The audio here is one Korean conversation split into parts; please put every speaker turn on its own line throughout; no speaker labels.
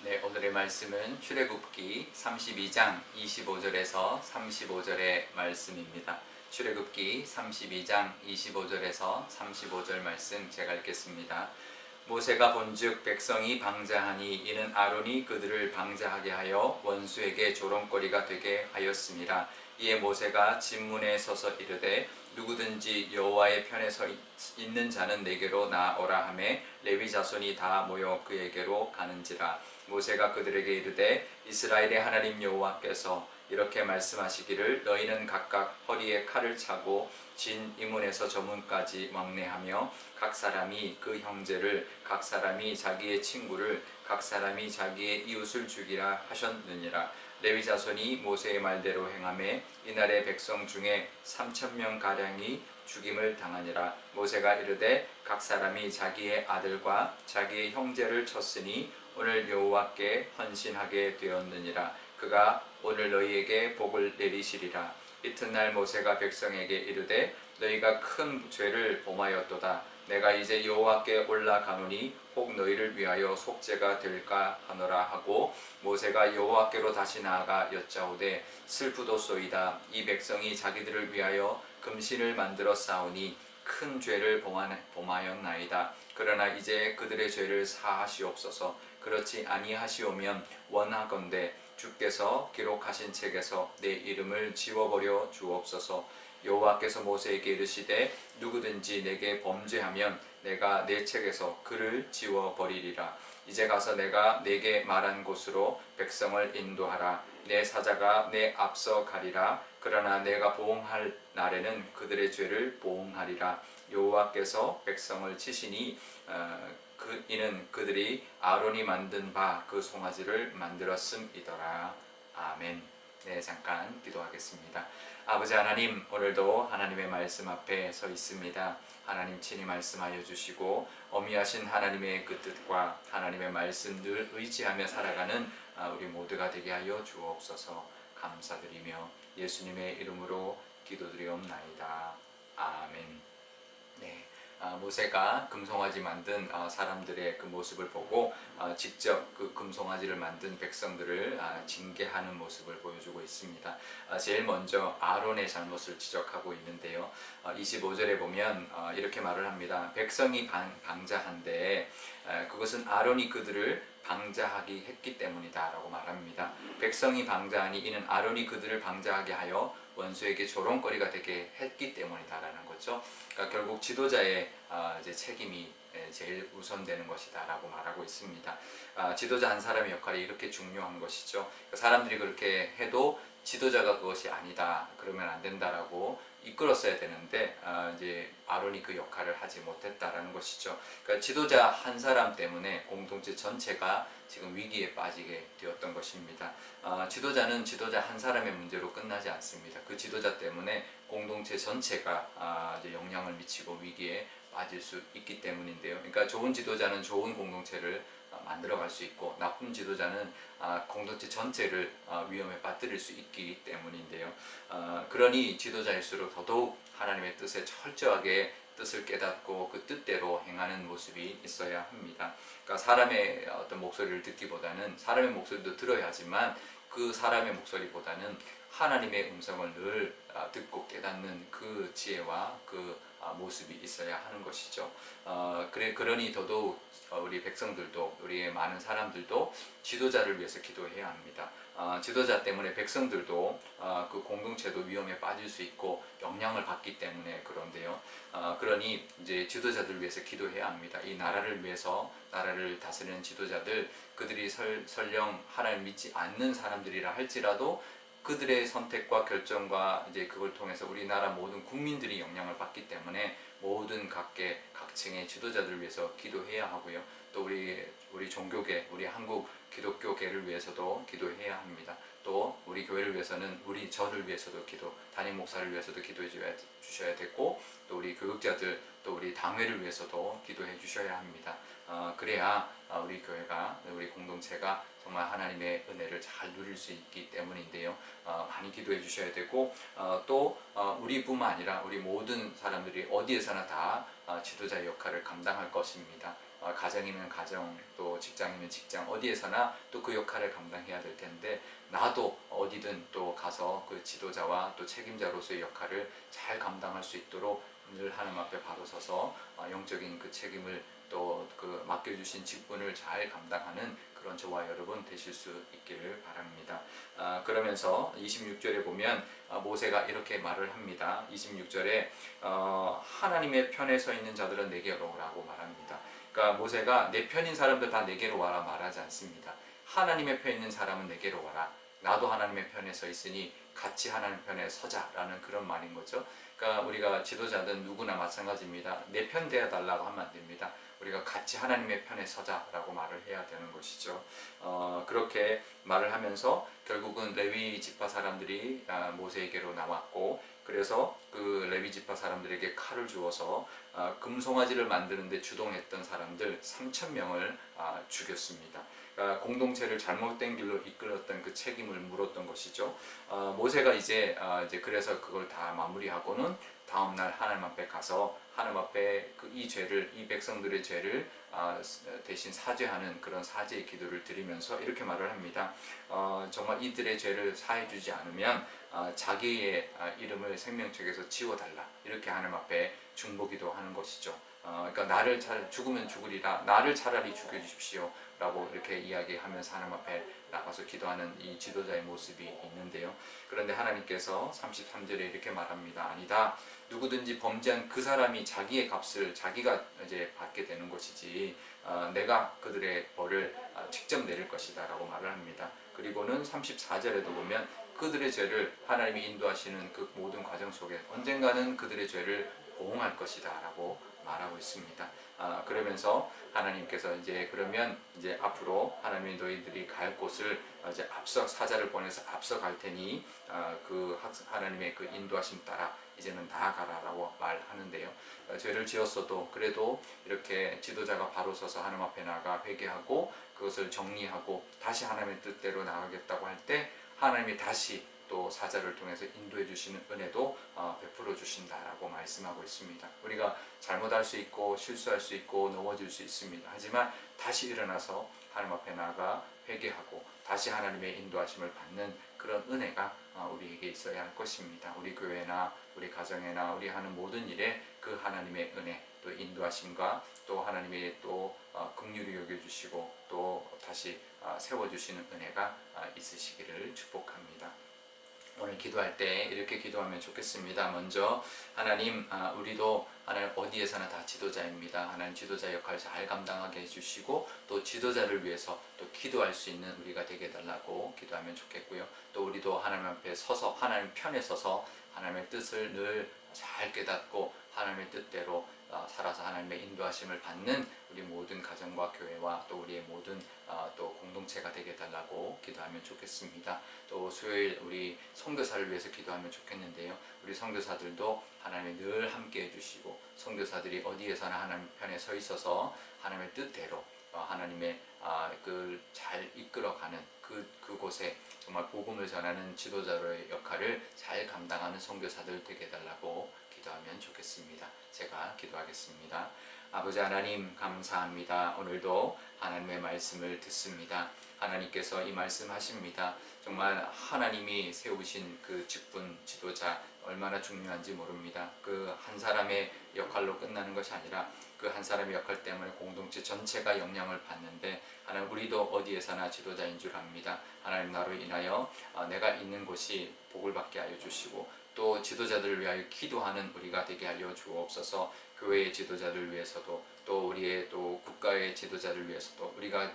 네, 오늘의 말씀은 출애굽기 32장 25절에서 35절의 말씀입니다. 출애굽기 32장 25절에서 35절 말씀 제가 읽겠습니다. 모세가 본즉 백성이 방자하니 이는 아론이 그들을 방자하게 하여 원수에게 조롱거리가 되게 하였습니다. 이에 모세가 진문에 서서 이르되 누구든지 여호와의 편에 서 있는 자는 내게로 나오라 하매 레위 자손이 다 모여 그에게로 가는지라. 모세가 그들에게 이르되 이스라엘의 하나님 여호와께서 이렇게 말씀하시기를 너희는 각각 허리에 칼을 차고 진 이문에서 저 문까지 왕래하며 각 사람이 그 형제를 각 사람이 자기의 친구를 각 사람이 자기의 이웃을 죽이라 하셨느니라. 레위 자손이 모세의 말대로 행하매 이날의 백성 중에 3,000명 가량이 죽임을 당하니라. 모세가 이르되 각 사람이 자기의 아들과 자기의 형제를 쳤으니 오늘 여호와께 헌신하게 되었느니라. 그가 오늘 너희에게 복을 내리시리라. 이튿날 모세가 백성에게 이르되 너희가 큰 죄를 범하였도다. 내가 이제 여호와께 올라가노니 혹 너희를 위하여 속죄가 될까 하노라 하고 모세가 여호와께로 다시 나아가 여짜오되 슬프도소이다. 이 백성이 자기들을 위하여 금신을 만들어 싸우니 큰 죄를 범하였나이다. 그러나 이제 그들의 죄를 사하시옵소서. 그렇지 아니하시오면 원하건대 주께서 기록하신 책에서 내 이름을 지워버려 주옵소서. 여호와께서 모세에게 이르시되 누구든지 내게 범죄하면 내가 내 책에서 그를 지워버리리라. 이제 가서 내가 내게 말한 곳으로 백성을 인도하라. 내 사자가 내 앞서 가리라. 그러나 내가 보응할 날에는 그들의 죄를 보응하리라. 여호와께서 백성을 치시니 이는 그들이 아론이 만든 바 그 송아지를 만들었음이더라. 아멘. 네, 잠깐 기도하겠습니다. 아버지 하나님, 오늘도 하나님의 말씀 앞에 서 있습니다. 하나님 친히 말씀하여 주시고 어미하신 하나님의 그 뜻과 하나님의 말씀 늘 의지하며 살아가는 우리 모두가 되게 하여 주옵소서. 감사드리며 예수님의 이름으로 기도드리옵나이다. 아멘. 네. 모세가 금송아지 만든 사람들의 그 모습을 보고 직접 그 금송아지를 만든 백성들을 징계하는 모습을 보여주고 있습니다. 제일 먼저 아론의 잘못을 지적하고 있는데요. 25절에 보면 이렇게 말을 합니다. 백성이 방자한데 그것은 아론이 그들을 방자하게 했기 때문이다 라고 말합니다. 백성이 방자하니 이는 아론이 그들을 방자하게 하여 원수에게 조롱거리가 되게 했기 때문이다 라는 거죠. 그러니까 결국 지도자의 이제 책임이 제일 우선되는 것이다 라고 말하고 있습니다. 지도자 한 사람의 역할이 이렇게 중요한 것이죠. 그러니까 사람들이 그렇게 해도 지도자가 그것이 아니다, 그러면 안 된다라고 이끌었어야 되는데 이제 아론이 그 역할을 하지 못했다라는 것이죠. 그러니까 지도자 한 사람 때문에 공동체 전체가 지금 위기에 빠지게 되었던 것입니다. 지도자는 지도자 한 사람의 문제로 끝나지 않습니다. 그 지도자 때문에 공동체 전체가 이제 영향을 미치고 위기에 빠질 수 있기 때문인데요. 그러니까 좋은 지도자는 좋은 공동체를 만들어갈 수 있고 나쁜 지도자는 공동체 전체를 위험에 빠뜨릴 수 있기 때문인데요. 그러니 지도자일수록 더더욱 하나님의 뜻에 철저하게 뜻을 깨닫고 그 뜻대로 행하는 모습이 있어야 합니다. 그러니까 사람의 어떤 목소리를 듣기보다는 사람의 목소리도 들어야 하지만 그 사람의 목소리보다는 하나님의 음성을 늘 듣고 깨닫는 그 지혜와 그 모습이 있어야 하는 것이죠. 그러니 더더욱 우리 백성들도 우리의 많은 사람들도 지도자를 위해서 기도해야 합니다. 지도자 때문에 백성들도 그 공동체도 위험에 빠질 수 있고 영향을 받기 때문에 그런데요. 그러니 이제 지도자들 위해서 기도해야 합니다. 이 나라를 위해서 나라를 다스리는 지도자들, 그들이 설령 하나님 믿지 않는 사람들이라 할지라도 그들의 선택과 결정과 이제 그걸 통해서 우리나라 모든 국민들이 영향을 받기 때문에 모든 각층의 지도자들을 위해서 기도해야 하고요. 또 우리 종교계, 우리 한국 기독교계를 위해서도 기도해야 합니다. 또 우리 교회를 위해서는 저를 위해서도 담임 목사를 위해서도 기도해 주셔야 되고 또 우리 교육자들, 또 우리 당회를 위해서도 기도해 주셔야 합니다. 그래야 우리 교회가, 우리 공동체가 정말 하나님의 은혜를 잘 누릴 수 있기 때문인데요. 많이 기도해 주셔야 되고 또 우리뿐만 아니라 우리 모든 사람들이 어디에서나 다 지도자의 역할을 감당할 것입니다. 가정이면 가정, 또 직장이면 직장, 어디에서나 또 그 역할을 감당해야 될 텐데, 나도 어디든 또 가서 그 지도자와 또 책임자로서의 역할을 잘 감당할 수 있도록 늘 하나님 앞에 바로 서서 영적인 그 책임을 또 그 맡겨주신 직분을 잘 감당하는 그런 저와 여러분 되실 수 있기를 바랍니다. 그러면서 26절에 보면 모세가 이렇게 말을 합니다. 26절에 하나님의 편에 서 있는 자들은 내게로 오라고 말합니다. 그러니까 모세가 내 편인 사람들 다 내게로 와라 말하지 않습니다. 하나님의 편에 있는 사람은 내게로 와라. 나도 하나님의 편에 서 있으니 같이 하나님 편에 서자라는 그런 말인 거죠. 그러니까 우리가 지도자든 누구나 마찬가지입니다. 내 편 되어 달라고 하면 안 됩니다. 우리가 같이 하나님의 편에 서자라고 말을 해야 되는 것이죠. 그렇게 말을 하면서 결국은 레위 지파 사람들이 모세에게로 나왔고, 그래서 그 레위 지파 사람들에게 칼을 주어서 금송아지를 만드는데 주동했던 사람들 3,000명을 죽였습니다. 그러니까 공동체를 잘못된 길로 이끌었던 그 책임을 물었던 것이죠. 모세가 이제 그래서 그걸 다 마무리하고는 다음날 하나님 앞에 가서 하나님 앞에 이 죄를, 이 백성들의 죄를 대신 사죄하는 그런 사죄의 기도를 드리면서 이렇게 말을 합니다. 정말 이들의 죄를 사해주지 않으면 자기의 이름을 생명책에서 지워달라, 이렇게 하나님 앞에 중보기도 하는 것이죠. 그러니까 나를 죽으면 죽으리라, 나를 차라리 죽여주십시오 라고 이렇게 이야기하면서 하나님 앞에 나가서 기도하는 이 지도자의 모습이 있는데요. 그런데 하나님께서 33절에 이렇게 말합니다. 아니다, 누구든지 범죄한 그 사람이 자기의 값을 자기가 이제 받게 되는 것이지 내가 그들의 벌을 직접 내릴 것이다 라고 말을 합니다. 그리고는 34절에도 보면 그들의 죄를 하나님이 인도하시는 그 모든 과정 속에 언젠가는 그들의 죄를 보응할 것이다 라고 말하고 있습니다. 그러면서 하나님께서 그러면 앞으로 하나님이 너희들이 갈 곳을 이제 앞서 사자를 보내서 앞서 갈 테니 그 하나님의 그 인도하심 따라 이제는 나아가라라고 말하는데요. 죄를 지었어도 그래도 이렇게 지도자가 바로 서서 하나님 앞에 나가 회개하고 그것을 정리하고 다시 하나님의 뜻대로 나가겠다고 할 때 하나님이 다시 또 사자를 통해서 인도해 주시는 은혜도 베풀어 주신다라고 말씀하고 있습니다. 우리가 잘못할 수 있고 실수할 수 있고 넘어질 수 있습니다. 하지만 다시 일어나서 하나님 앞에 나가 회개하고 다시 하나님의 인도하심을 받는 그런 은혜가 우리에게 있어야 할 것입니다. 우리 교회나 우리 가정이나 우리 하는 모든 일에 그 하나님의 은혜, 또 인도하심과 또 하나님의 또 긍휼히 여겨주시고 또 다시 세워주시는 은혜가 있으시기를 축복합니다. 오늘 기도할 때 이렇게 기도하면 좋겠습니다. 먼저 하나님, 우리도 하나님 어디에서나 다 지도자입니다. 하나님 지도자 역할 잘 감당하게 해주시고 또 지도자를 위해서 또 기도할 수 있는 우리가 되게 해달라고 기도하면 좋겠고요. 또 우리도 하나님 앞에 서서 하나님 편에 서서 하나님의 뜻을 늘 잘 깨닫고 하나님의 뜻대로 살아서 하나님의 인도하심을 받는 우리 모든 가정과 교회와 또 우리의 모든 또 공동체가 되게 해달라고 기도하면 좋겠습니다. 또 수요일 우리 선교사를 위해서 기도하면 좋겠는데요. 우리 선교사들도 하나님이 늘 함께 해주시고 선교사들이 어디에서나 하나님 편에 서 있어서 하나님의 뜻대로 하나님의 그 잘 이끌어가는 그곳에 정말 복음을 전하는 지도자로의 역할을 잘 감당하는 선교사들 되게 해달라고 기도하면 좋겠습니다. 제가 기도하겠습니다. 아버지 하나님, 감사합니다. 오늘도 하나님의 말씀을 듣습니다. 하나님께서 이 말씀 하십니다. 정말 하나님이 세우신 그 직분 지도자 얼마나 중요한지 모릅니다. 그 한 사람의 역할로 끝나는 것이 아니라 그 한 사람의 역할 때문에 공동체 전체가 영향을 받는데, 하나님 우리도 어디에서나 지도자인 줄 압니다. 하나님 나로 인하여 내가 있는 곳이 복을 받게 하여 주시고 또 지도자들을 위하여 기도하는 우리가 되게 하여 주옵소서. 교회의 지도자들 위해서도 또 우리의 또 국가의 지도자를 위해서도 우리가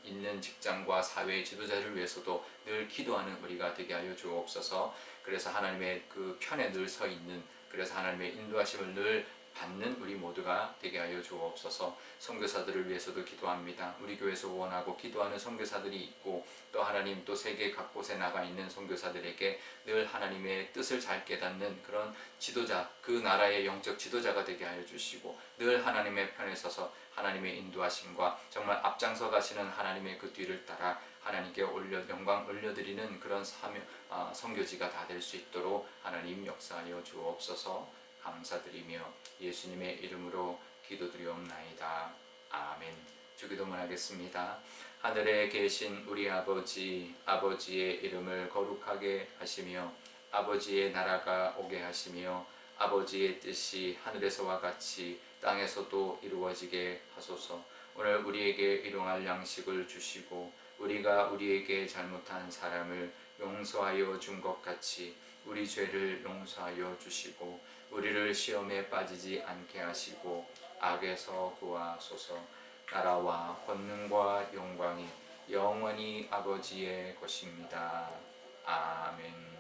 있는 직장과 사회의 지도자를 위해서도 늘 기도하는 우리가 되게 하여 주옵소서. 그래서 하나님의 그 편에 늘 서 있는, 그래서 하나님의 인도하심을 늘 받는 우리 모두가 되게 하여 주옵소서. 선교사들을 위해서도 기도합니다. 우리 교회에서 원하고 기도하는 선교사들이 있고 또 하나님 또 세계 각곳에 나가 있는 선교사들에게 늘 하나님의 뜻을 잘 깨닫는 그런 지도자, 그 나라의 영적 지도자가 되게 하여 주시고 늘 하나님의 편에 서서 하나님의 인도하심과 정말 앞장서 가시는 하나님의 그 뒤를 따라 하나님께 영광 올려드리는 그런 선교지가 다 될 수 있도록 하나님 역사하여 주옵소서. 감사드리며 예수님의 이름으로 기도드리옵나이다. 아멘. 주기도문 하겠습니다. 하늘에 계신 우리 아버지, 아버지의 이름을 거룩하게 하시며 아버지의 나라가 오게 하시며 아버지의 뜻이 하늘에서와 같이 땅에서도 이루어지게 하소서. 오늘 우리에게 일용할 양식을 주시고 우리가 우리에게 잘못한 사람을 용서하여 준 것 같이 우리 죄를 용서하여 주시고 우리를 시험에 빠지지 않게 하시고 악에서 구하소서. 나라와 권능과 영광이 영원히 아버지의 것입니다. 아멘.